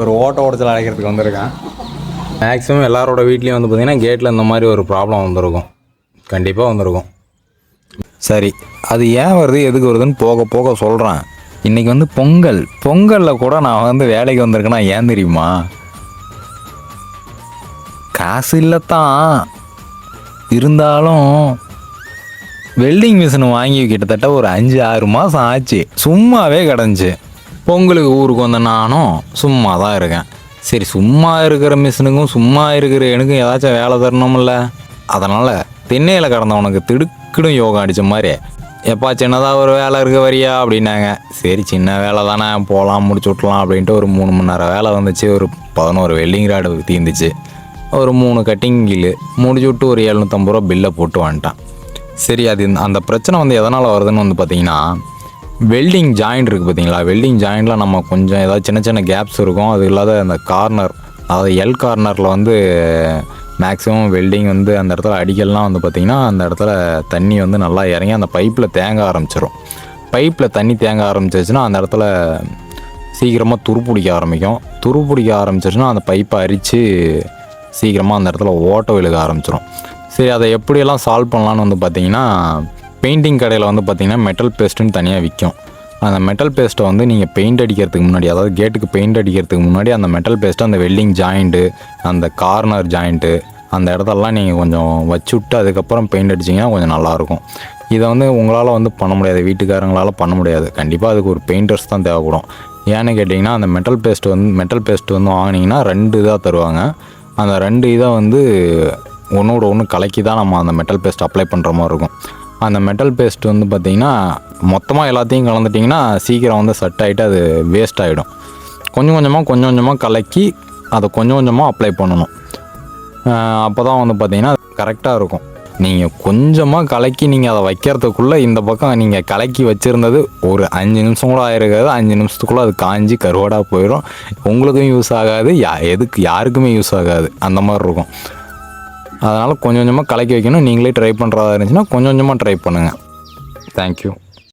ஒரு ஓட்ட உடச்சல் அடைக்கிறதுக்கு வந்திருக்கேன். மேக்ஸிமம் எல்லாரோட வீட்லேயும் வந்து பார்த்திங்கன்னா கேட்டில் இந்த மாதிரி ஒரு ப்ராப்ளம் வந்திருக்கும், கண்டிப்பாக வந்திருக்கும். சரி, அது ஏன் வருது எதுக்கு வருதுன்னு போக போக சொல்கிறேன். இன்றைக்கி வந்து பொங்கலில் கூட நான் வந்து வேலைக்கு வந்திருக்கேன்னா ஏன் தெரியுமா? காசு இல்லைத்தான், இருந்தாலும் வெல்டிங் மிஷின் வாங்கி கிட்டத்தட்ட ஒரு 5-6 மாதம் ஆச்சு, சும்மாவே கிடந்துச்சு. பொங்கலுக்கு ஊருக்கு வந்த நானும் சும்மா தான் இருக்கேன். சரி, சும்மா இருக்கிற மிஷினுக்கும் சும்மா இருக்கிற எனக்கும் ஏதாச்சும் வேலை தரணும்ல. அதனால் திண்ணையில் கிடந்தவனுக்கு திடுக்குன்னு யோகா அடித்த மாதிரி, எப்பா சின்னதாக ஒரு வேலை இருக்க வரியா அப்படின்னாங்க. சரி, சின்ன வேலை தானே, போகலாம் முடிச்சு விட்லாம் அப்படின்ட்டு ஒரு 3 மணி நேரம் வேலை வந்துச்சு. ஒரு 11 வெல்டிங் ராடு தீர்ந்துச்சு. ஒரு 3 கட்டிங் கீழ் முடிச்சு விட்டு ஒரு 750 ரூபா பில்லை போட்டு வந்துட்டான். சரி, அது அந்த பிரச்சனை வந்து எதனால் வருதுன்னு வந்து பார்த்திங்கன்னா, வெல்டிங் ஜாயிண்ட் இருக்குது பார்த்தீங்களா? வெல்டிங் ஜாயிண்டில் நம்ம கொஞ்சம் ஏதாவது சின்ன சின்ன கேப்ஸ் இருக்கும். அது இல்லாத அந்த கார்னர், அதாவது எல் கார்னரில் வந்து மேக்ஸிமம் வெல்டிங் வந்து அந்த இடத்துல அடிக்கலாம் வந்து பார்த்திங்கன்னா, அந்த இடத்துல தண்ணி வந்து நல்லா இறங்கி அந்த பைப்பில் தேங்க ஆரம்பிச்சிடும். பைப்பில் தண்ணி தேங்க ஆரம்பிச்சிருச்சுன்னா அந்த இடத்துல சீக்கிரமாக துருப்பிடிக்க ஆரம்பிக்கும். துருப்பிடிக்க ஆரம்பிச்சிருச்சுன்னா அந்த பைப்பை அரித்து சீக்கிரமாக அந்த இடத்துல ஓட்ட விழுக ஆரம்பிச்சிடும். சரி, அதை எப்படியெல்லாம் சால்வ் பண்ணலான்னு வந்து பார்த்திங்கன்னா, பெயிண்டிங் கடையில் வந்து பார்த்திங்கன்னா மெட்டல் பேஸ்ட்டுன்னு தனியாக விற்கும். அந்த மெட்டல் பேஸ்ட்டை வந்து நீங்கள் பெயிண்ட் அடிக்கிறதுக்கு முன்னாடி, அதாவது கேட்டுக்கு பெயிண்ட் அடிக்கிறதுக்கு முன்னாடி அந்த மெட்டல் பேஸ்ட்டை அந்த வெல்டிங் ஜாயிண்ட்டு, அந்த கார்னர் ஜாயிண்ட்டு, அந்த இடத்தெல்லாம் நீங்கள் கொஞ்சம் வச்சு விட்டு அதுக்கப்புறம் பெயிண்ட் அடிச்சிங்கன்னா கொஞ்சம் நல்லாயிருக்கும். இதை வந்து உங்களால் வந்து பண்ண முடியாது, வீட்டுக்காரங்களால் பண்ண முடியாது. கண்டிப்பாக அதுக்கு ஒரு பெயிண்டர்ஸ் தான் தேவைப்படும். ஏன்னு கேட்டிங்கன்னா, அந்த மெட்டல் பேஸ்ட் வந்து வாங்கினீங்கன்னா 2 இதாக தருவாங்க. அந்த 2 இதை வந்து ஒன்றோட ஒன்று கலக்கி தான் நம்ம அந்த மெட்டல் பேஸ்ட் அப்ளை பண்ணுற மாதிரி இருக்கும். அந்த மெட்டல் பேஸ்ட் வந்து பார்த்திங்கன்னா மொத்தமாக எல்லாத்தையும் கலந்துட்டிங்கன்னா சீக்கிரம் வந்து செட் ஆகிட்டு அது வேஸ்ட் ஆகிடும். கொஞ்சம் கொஞ்சமாக கலக்கி அதை கொஞ்சம் கொஞ்சமாக அப்ளை பண்ணணும். அப்போ தான் வந்து பார்த்திங்கன்னா கரெக்டாக இருக்கும். நீங்கள் கொஞ்சமாக கலக்கி நீங்கள் அதை வைக்கிறதுக்குள்ளே இந்த பக்கம் நீங்கள் கலக்கி வச்சுருந்தது ஒரு 5 நிமிஷம் கூட ஆகிருக்காது. 5 நிமிஷத்துக்குள்ளே அது காஞ்சி கருவாடாக போயிடும். உங்களுக்கும் யூஸ் ஆகாது, யாருக்குமே யூஸ் ஆகாது, அந்த மாதிரி இருக்கும். அதனால் கொஞ்சம் கொஞ்சமாக கலக்கி வைக்கணும். நீங்களே ட்ரை பண்ணுறதா இருந்துச்சுன்னா கொஞ்சம் கொஞ்சமாக ட்ரை பண்ணுங்கள். தேங்க்யூ.